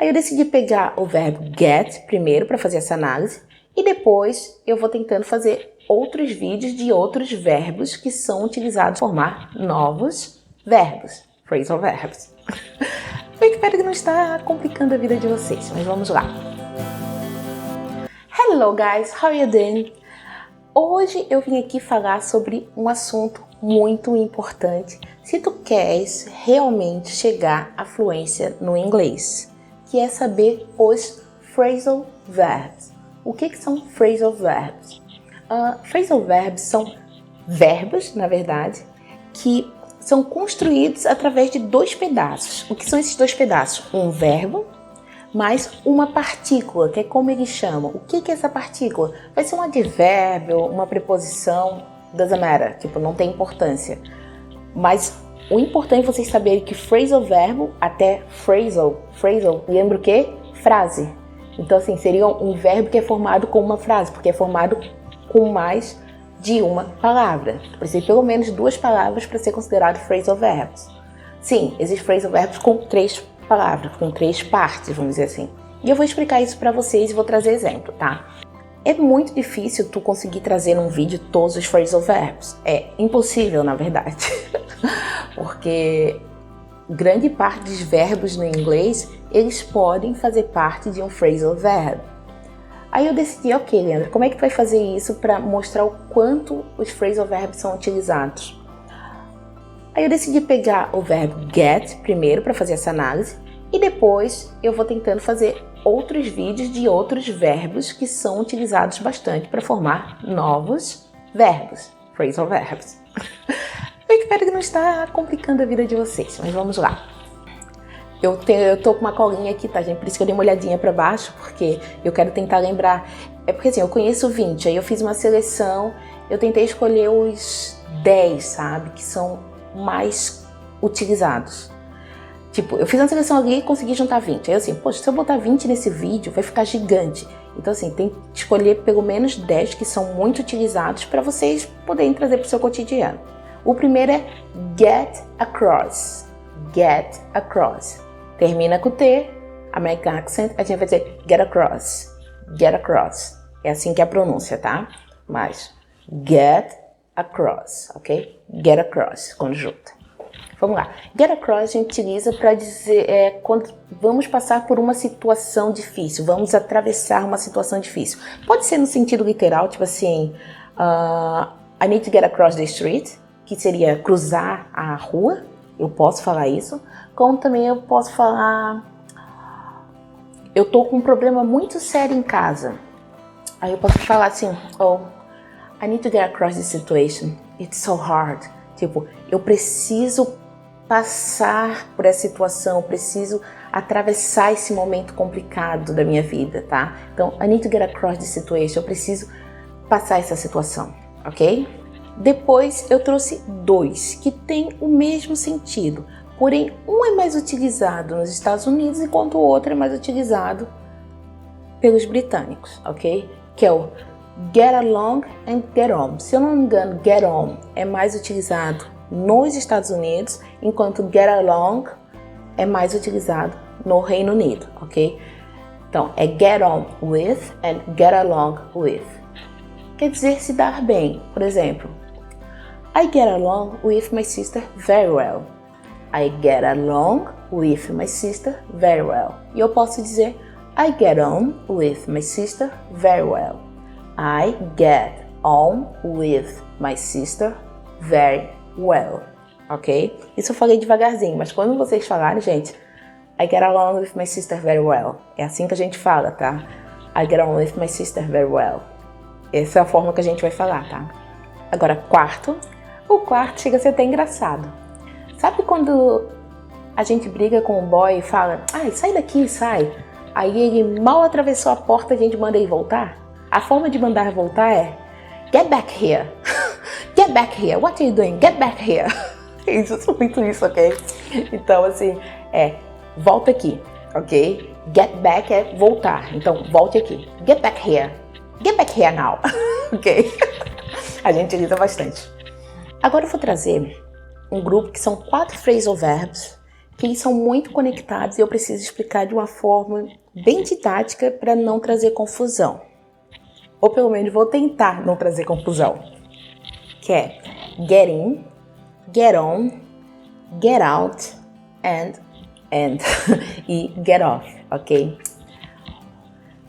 Aí eu decidi pegar o verbo get primeiro para fazer essa análise e depois eu vou tentando fazer outros vídeos de outros verbos que são utilizados para formar novos verbos, phrasal verbs. Eu espero que não está complicando a vida de vocês, mas vamos lá. Hello guys, how are you doing? Hoje eu vim aqui falar sobre um assunto muito importante se tu queres realmente chegar à fluência no inglês, que é saber os phrasal verbs. O que são phrasal verbs? Phrasal verbs são verbos, na verdade, que são construídos através de dois pedaços. O que são esses dois pedaços? Um verbo mais uma partícula, que é como eles chamam. O que é essa partícula? Vai ser um advérbio, uma preposição, doesn't matter, tipo, não tem importância. Mas o importante é vocês saberem que phrasal verbo, até phrasal, lembra o quê? Frase. Então, assim, seria um verbo que é formado com uma frase, porque é formado com mais de uma palavra. Precisa pelo menos duas palavras para ser considerado phrasal verbs. Sim, existem phrasal verbs com três palavras, com três partes, vamos dizer assim. E eu vou explicar isso para vocês e vou trazer exemplo, tá? É muito difícil tu conseguir trazer num vídeo todos os phrasal verbs. É impossível, na verdade. Porque grande parte dos verbos no inglês, eles podem fazer parte de um phrasal verb. Aí eu decidi, ok, Leandro, como é que tu vai fazer isso para mostrar o quanto os phrasal verbs são utilizados? Aí eu decidi pegar o verbo get primeiro para fazer essa análise e depois eu vou tentando fazer outros vídeos de outros verbos que são utilizados bastante para formar novos verbos, phrasal verbs. Eu espero que não está complicando a vida de vocês, mas vamos lá. Eu tô com uma colinha aqui, tá, gente? Por isso que eu dei uma olhadinha para baixo, porque eu quero tentar lembrar. É porque assim, eu conheço 20, aí eu fiz uma seleção, eu tentei escolher os 10, sabe? Que são mais utilizados. Tipo, eu fiz uma seleção ali e consegui juntar 20. Aí assim, poxa, se eu botar 20 nesse vídeo, vai ficar gigante. Então assim, tem que escolher pelo menos 10 que são muito utilizados para vocês poderem trazer para o seu cotidiano. O primeiro é get across. Get across. Termina com T, American accent, a gente vai dizer get across. Get across. É assim que é a pronúncia, tá? Mas get across, ok? Get across, conjunto. Vamos lá. Get across a gente utiliza para dizer quando vamos passar por uma situação difícil, vamos atravessar uma situação difícil. Pode ser no sentido literal, tipo assim, I need to get across the street, que seria cruzar a rua, eu posso falar isso. Como também eu posso falar, eu tô com um problema muito sério em casa. Aí eu posso falar assim, oh, I need to get across this situation, it's so hard. Tipo, eu preciso passar por essa situação, eu preciso atravessar esse momento complicado da minha vida, tá? Então, I need to get across this situation, eu preciso passar essa situação, ok? Depois eu trouxe dois que têm o mesmo sentido, porém um é mais utilizado nos Estados Unidos enquanto o outro é mais utilizado pelos britânicos, ok? Que é o get along and get on. Se eu não me engano, get on é mais utilizado nos Estados Unidos, enquanto get along é mais utilizado no Reino Unido, ok? Então, é get on with and get along with. Quer dizer se dar bem. Por exemplo, I get along with my sister very well. I get along with my sister very well. E eu posso dizer I get on with my sister very well. I get on with my sister very well, ok? Isso eu falei devagarzinho, mas quando vocês falarem, gente, I get along with my sister very well. É assim que a gente fala, tá? I get on with my sister very well. Essa é a forma que a gente vai falar, tá? Agora, quarto. O quarto chega a ser até engraçado. Sabe quando a gente briga com o boy e fala, ai, sai daqui, sai. Aí ele mal atravessou a porta e a gente manda ele voltar? A forma de mandar voltar é get back here. Get back here. What are you doing? Get back here. Isso, muito isso, ok? Então, assim, volta aqui, ok? Get back é voltar. Então, volte aqui. Get back here. Get back here now. Ok? A gente utiliza bastante. Agora eu vou trazer um grupo que são 4 phrasal verbs que eles são muito conectados e eu preciso explicar de uma forma bem didática para não trazer confusão. Ou pelo menos vou tentar não trazer confusão. Que é get in, get on, get out and e get off, ok?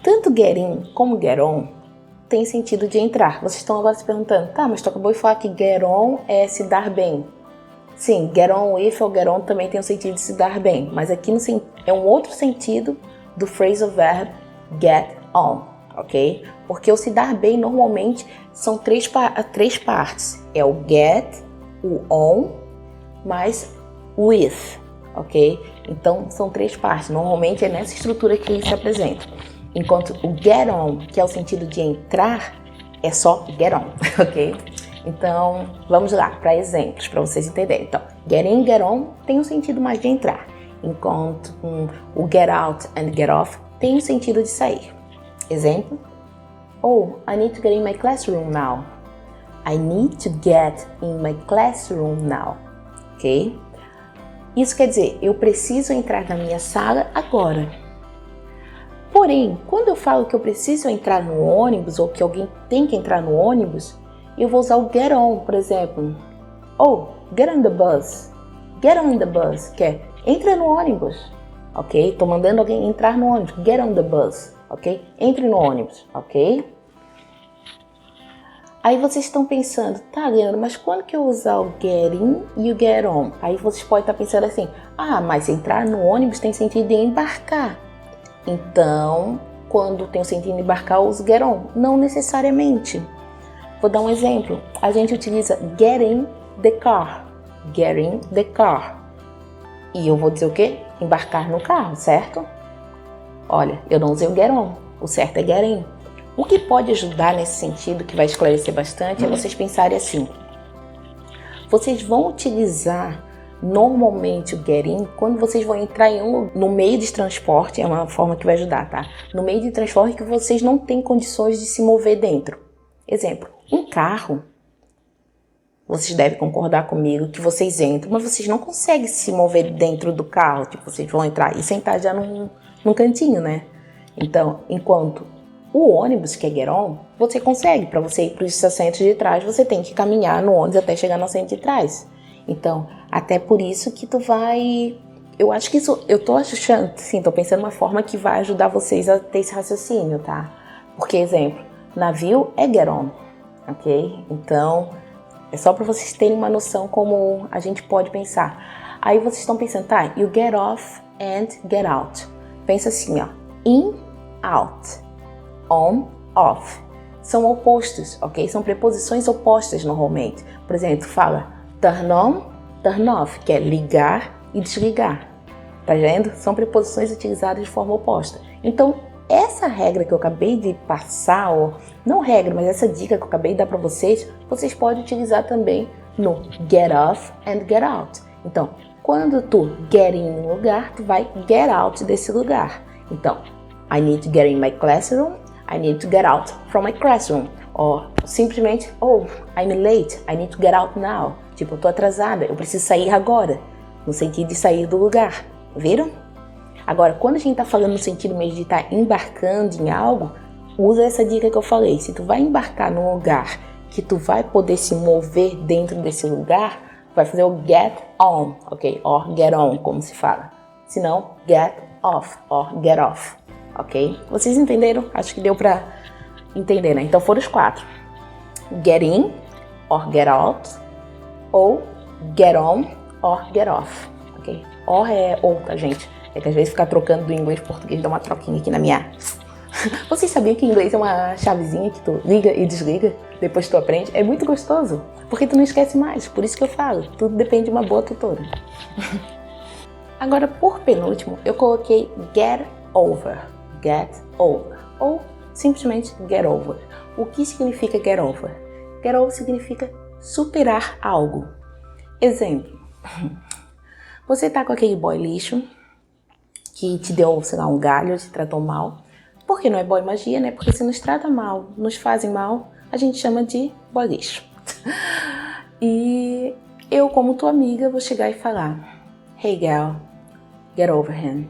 Tanto get in como get on tem sentido de entrar. Vocês estão agora se perguntando, tá, mas tu acabou de falar que get on é se dar bem. Sim, get on with ou get on também tem o sentido de se dar bem, mas aqui é um outro sentido do phrasal verb get on, ok? Porque o se dar bem normalmente são três partes. É o get, o on, mais with, ok? Então são três partes. Normalmente é nessa estrutura que ele se apresenta. Enquanto o get on, que é o sentido de entrar, é só get on, ok? Então, vamos lá para exemplos, para vocês entenderem. Então, get in, get on tem um sentido mais de entrar, enquanto o get out and get off tem um sentido de sair. Exemplo: oh, I need to get in my classroom now. I need to get in my classroom now. Ok? Isso quer dizer, eu preciso entrar na minha sala agora. Porém, quando eu falo que eu preciso entrar no ônibus ou que alguém tem que entrar no ônibus, eu vou usar o get on, por exemplo. Oh, get on the bus. Get on the bus, que é entra no ônibus, ok? Tô mandando alguém entrar no ônibus. Get on the bus, ok? Entre no ônibus, ok? Aí vocês estão pensando, tá, Leandro, mas quando que eu usar o get in e o get on? Aí vocês podem estar pensando assim, ah, mas entrar no ônibus tem sentido de embarcar. Então, quando tem o sentido de embarcar, eu uso get on. Não necessariamente. Vou dar um exemplo. A gente utiliza get in the car. Get in the car. E eu vou dizer o quê? Embarcar no carro, certo? Olha, eu não usei o get on. O certo é get in. O que pode ajudar nesse sentido, que vai esclarecer bastante, é vocês pensarem assim. Vocês vão utilizar normalmente o get in quando vocês vão entrar no meio de transporte, é uma forma que vai ajudar, tá? No meio de transporte que vocês não têm condições de se mover dentro. Exemplo, um carro, vocês devem concordar comigo que vocês entram, mas vocês não conseguem se mover dentro do carro, tipo, vocês vão entrar e sentar já num cantinho, né? Então, enquanto o ônibus, que é get on, você consegue, para você ir para os assentos de trás, você tem que caminhar no ônibus até chegar no assento de trás. Então, até por isso que tu vai... Eu acho que isso, eu tô achando, sim, tô pensando uma forma que vai ajudar vocês a ter esse raciocínio, tá? Porque, exemplo, navio é get on, ok? Então, é só para vocês terem uma noção como a gente pode pensar. Aí vocês estão pensando, tá, you get off and get out. Pensa assim, ó, in, out, on, off. São opostos, ok? São preposições opostas normalmente. Por exemplo, fala turn on, turn off, que é ligar e desligar. Tá vendo? São preposições utilizadas de forma oposta. Então, essa regra que eu acabei de passar, ou não regra, mas essa dica que eu acabei de dar para vocês podem utilizar também no get off and get out. Então, quando tu get in um lugar, tu vai get out desse lugar. Então, I need to get in my classroom, I need to get out from my classroom. Ou simplesmente, oh, I'm late, I need to get out now. Tipo, eu tô atrasada, eu preciso sair agora. No sentido de sair do lugar. Viram? Agora, quando a gente tá falando no sentido mesmo de estar embarcando em algo, usa essa dica que eu falei. Se tu vai embarcar num lugar que tu vai poder se mover dentro desse lugar, vai fazer o get on, ok? Or get on, como se fala. Se não, get off, or get off, ok? Vocês entenderam? Acho que deu pra entender, né? Então foram os 4. Get in, or get out, ou get on, or get off, ok? Or é ou, tá, gente? É que às vezes ficar trocando do inglês pro português dá uma troquinha aqui na minha... Vocês sabiam que inglês é uma chavezinha que tu liga e desliga depois que tu aprende? É muito gostoso, porque tu não esquece mais. Por isso que eu falo, tudo depende de uma boa tutora. Agora, por penúltimo, eu coloquei get over. Get over. Ou simplesmente get over. O que significa get over? Get over significa superar algo. Exemplo. Você tá com aquele boy lixo que te deu, sei lá, um galho, te tratou mal. Porque não é boy magia, né? Porque se nos trata mal, nos fazem mal, a gente chama de boy lixo. E eu, como tua amiga, vou chegar e falar: Hey girl, get over him.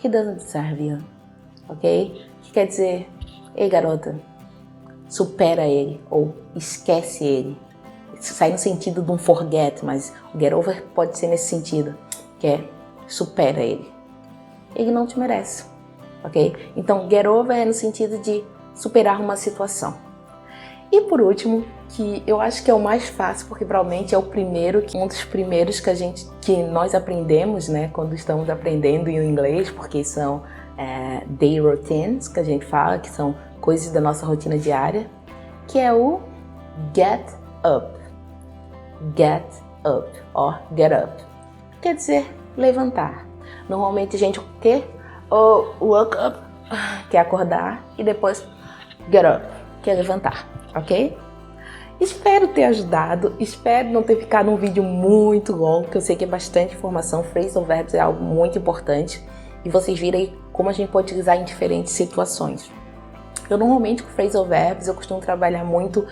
He doesn't deserve you. Ok? Que quer dizer, ei garota, supera ele ou esquece ele. Isso sai no sentido de um forget, mas o get over pode ser nesse sentido, que é supera ele. Ele não te merece, ok? Então, get over é no sentido de superar uma situação. E por último, que eu acho que é o mais fácil, porque provavelmente é um dos primeiros que nós aprendemos, né, quando estamos aprendendo em inglês, porque são day routines, que a gente fala, que são coisas da nossa rotina diária, que é o get up. Get up, ó, get up. Quer dizer, levantar. Normalmente a gente o quê? Wake up, que é acordar, e depois get up, que é levantar, ok? Espero ter ajudado, espero não ter ficado um vídeo muito longo, que eu sei que é bastante informação. Phrasal verbs é algo muito importante e vocês viram aí como a gente pode utilizar em diferentes situações. Eu normalmente com phrasal verbs eu costumo trabalhar muito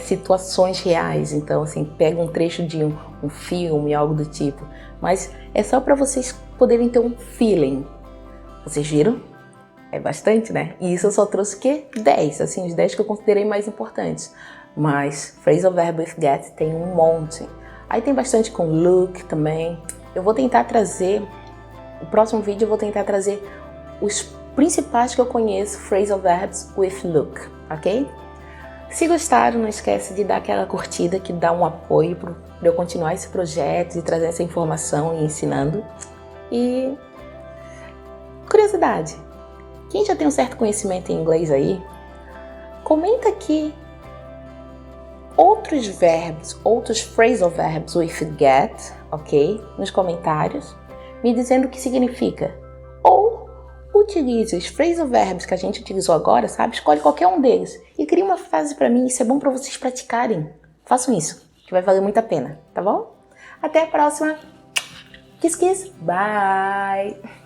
situações reais, então assim, pego um trecho de um filme, algo do tipo, mas é só para vocês poderem ter um feeling. Vocês viram? É bastante, né? E isso eu só trouxe o quê? 10, assim, os 10 que eu considerei mais importantes. Mas phrasal verb with get tem um monte. Aí tem bastante com look também. Eu vou tentar trazer, o próximo vídeo eu vou tentar trazer os principais que eu conheço, phrasal verbs with look, ok? Se gostaram, não esquece de dar aquela curtida que dá um apoio para eu continuar esse projeto e trazer essa informação e ensinando. E curiosidade, quem já tem um certo conhecimento em inglês aí, comenta aqui outros verbos, outros phrasal verbs with get, ok? Nos comentários, me dizendo o que significa. Ou utilize os phrasal verbs que a gente utilizou agora, sabe? Escolhe qualquer um deles e cria uma frase para mim. Isso é bom para vocês praticarem. Façam isso, que vai valer muito a pena, tá bom? Até a próxima. Kiss, kiss. Bye!